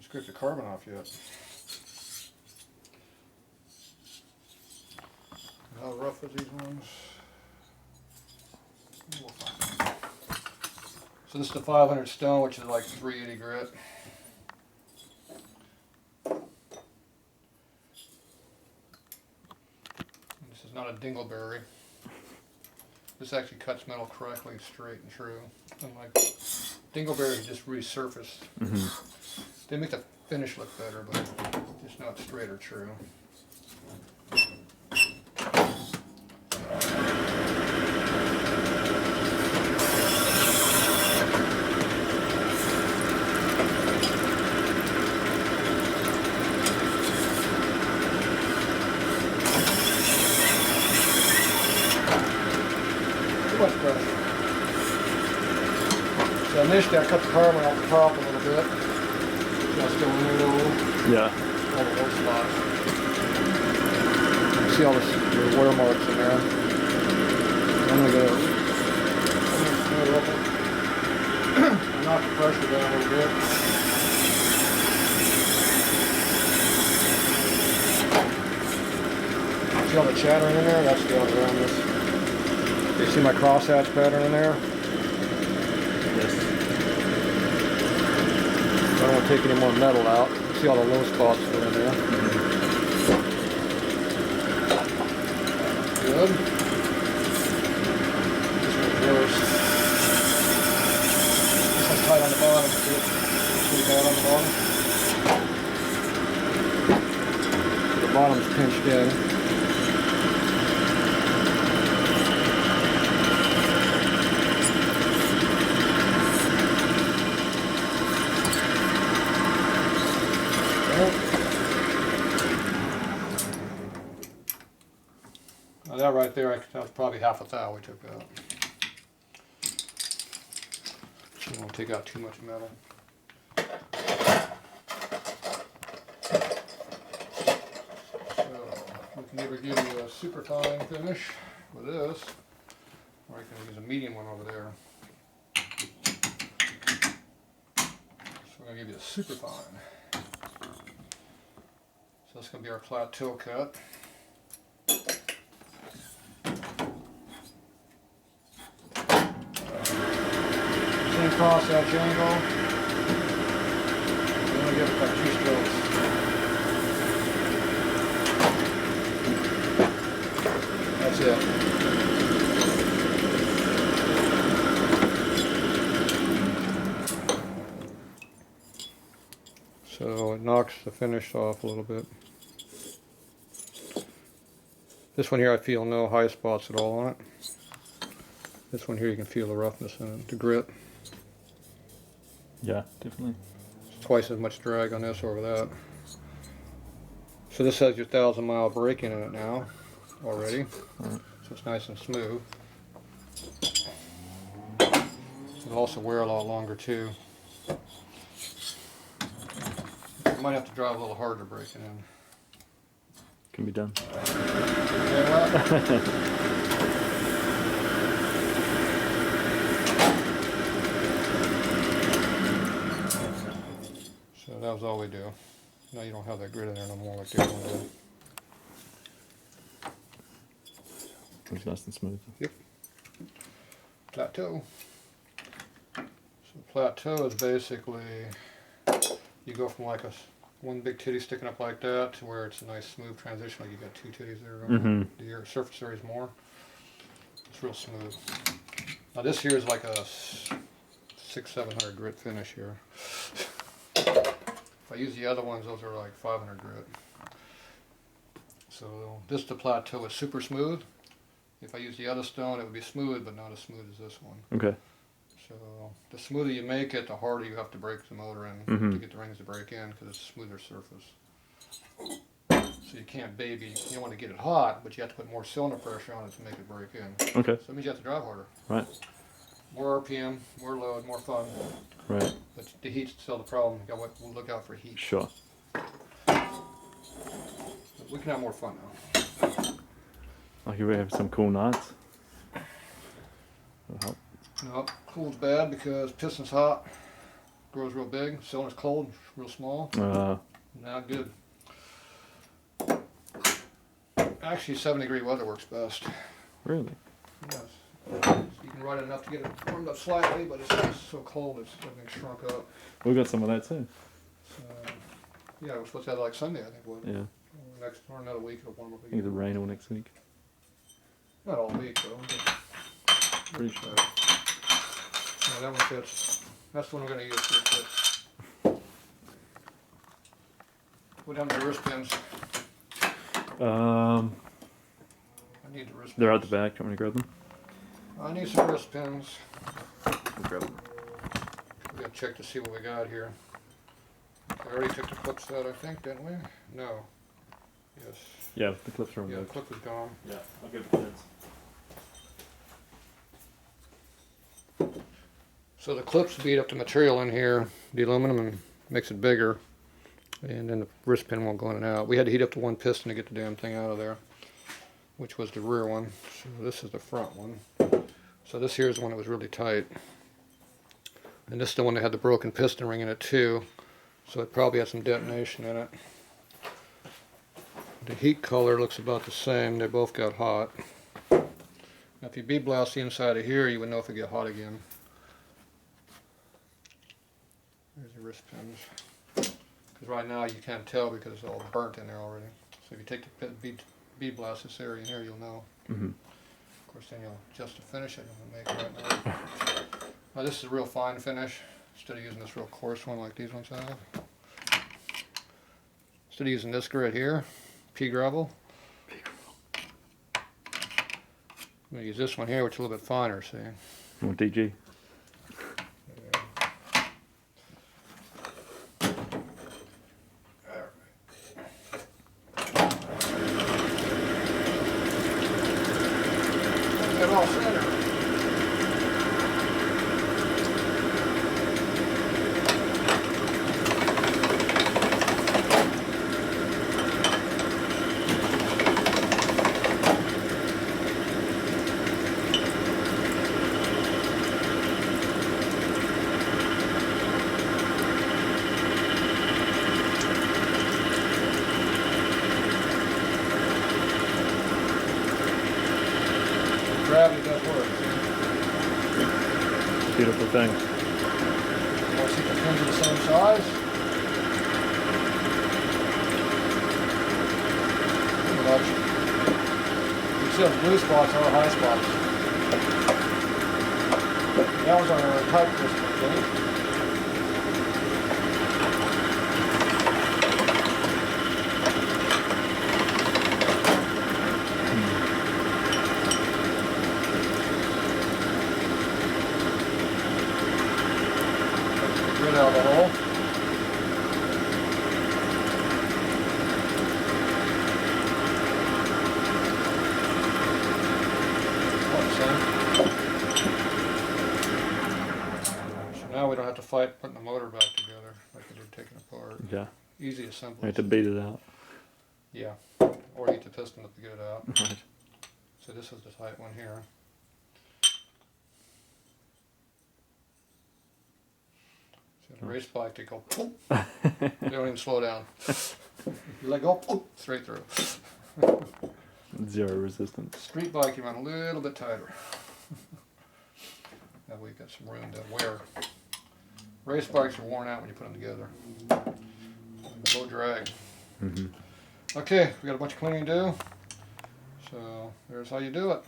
scrape the carbon off yet. How rough are these ones? We'll find out. So this is the 500 stone, which is like 380 grit. This is not a dingleberry. This actually cuts metal correctly, straight and true. Unlike dingleberries, just resurfaced. They make the finish look better, but it's not straight or true. Too much pressure. So initially I cut the carbon off the top a little bit. That's still in there though. Yeah. All the old spots. You see all the wear marks in there. I'm gonna smooth it up. Knock the pressure down a little bit. See all the chattering in there? That's the other around this. You see my crosshatch pattern in there? Yes. I don't want to take any more metal out. See all the low spots that are in there. Good. This one's worse. This one's tight on the bottom. See it? Pretty bad on the bottom. The bottom's pinched in. Now that right there, that was probably half a thou we took out. We won't take out too much metal. So we can either give you a super fine finish with this, or I can use a medium one over there. So we're going to give you a super fine. So that's going to be our plateau cut. Same crosshatch angle. I'm going to give it about 2 strokes. That's it. So it knocks the finish off a little bit. This one here I feel no high spots at all on it. This one here you can feel the roughness in it, the grit. Yeah, definitely. It's twice as much drag on this over that. So this has your 1,000-mile braking in it now already. Right. So it's nice and smooth. It'll also wear a lot longer too. You might have to drive a little harder braking in. Can be done. So that was all we do. Now you don't have that grit in there no more like the other one did. It's nice and smooth. Yep. Plateau. So plateau is basically you go from like one big titty sticking up like that to where it's a nice smooth transition, like you got 2 titties there. The surface area is more. It's real smooth. Now this here is like a 600-700 grit finish here. If I use the other ones, those are like 500 grit. So this the plateau is super smooth. If I use the other stone, it would be smooth, but not as smooth as this one. Okay. So the smoother you make it, the harder you have to break the motor in to get the rings to break in, because it's a smoother surface. So you can't baby, you don't want to get it hot, but you have to put more cylinder pressure on it to make it break in. Okay. So it means you have to drive harder. Right. More RPM, more load, more fun. Right. But the heat's still the problem. You got to look out for heat. Sure. But we can have more fun now. Like you have some cool nights. That'll help. No, cool's bad because piston's hot. grows real big. Cylinder's cold, real small. Not good. Actually, 7-degree weather works best. Really? Yes. You can run it enough to get it warmed up slightly, but it's just so cold, everything's shrunk up. We got some of that too. Yeah, we're supposed to have it like Sunday, I think. Yeah. Or another week it'll warm up I again. think the rain all next week. Not all week though. Pretty sure. Yeah, that one fits. That's the one we're going to use. It fits. What happened to the wrist pins? I need the wrist pins. They're out the back. Do you want me to grab them? I need some wrist pins. I'll grab them. We got to check to see what we got here. We already took the clips out, I think, didn't we? No. Yes. Yeah, the clips are Yeah, the removed. clip was gone. Yeah, I'll give it the pins. So the clips beat up the material in here, the aluminum, and makes it bigger. And then the wrist pin won't go in and out. We had to heat up the one piston to get the damn thing out of there, which was the rear one. So this is the front one. So this here is the one that was really tight. And this is the one that had the broken piston ring in it too. So it probably had some detonation in it. The heat color looks about the same. They both got hot. Now if you bead blast the inside of here, you would know if it get hot again. There's the wrist pins. Because right now you can't tell because it's all burnt in there already. So if you take the bead blast this area in here, you'll know. Mm-hmm. Of course, then you'll just to finish it, you'll make it right now. Now this is a real fine finish instead of using this real coarse one like these ones have. Instead of using this grit here, pea gravel, I'm going to use this one here, which is a little bit finer. See? More DG. Get all center. Gravity does work. Beautiful thing. Want to see the pins are the same size? Pretty much. You see those blue spots are high spots. That was on our tight piston, okay? Get out of the hole. So now we don't have to fight putting the motor back together like we did taking it apart. Yeah. Easy I assembly. have to beat it out. Yeah. Or heat the piston up to get it out. Right. So this is the tight one here. So the race bike, they go poof. They don't even slow down. You let go, poof, straight through. Zero resistance. Street bike, you run a little bit tighter. That way you've got some room to wear. Race bikes are worn out when you put them together. Low drag. Mm-hmm. Okay, we got a bunch of cleaning to do. So there's how you do it.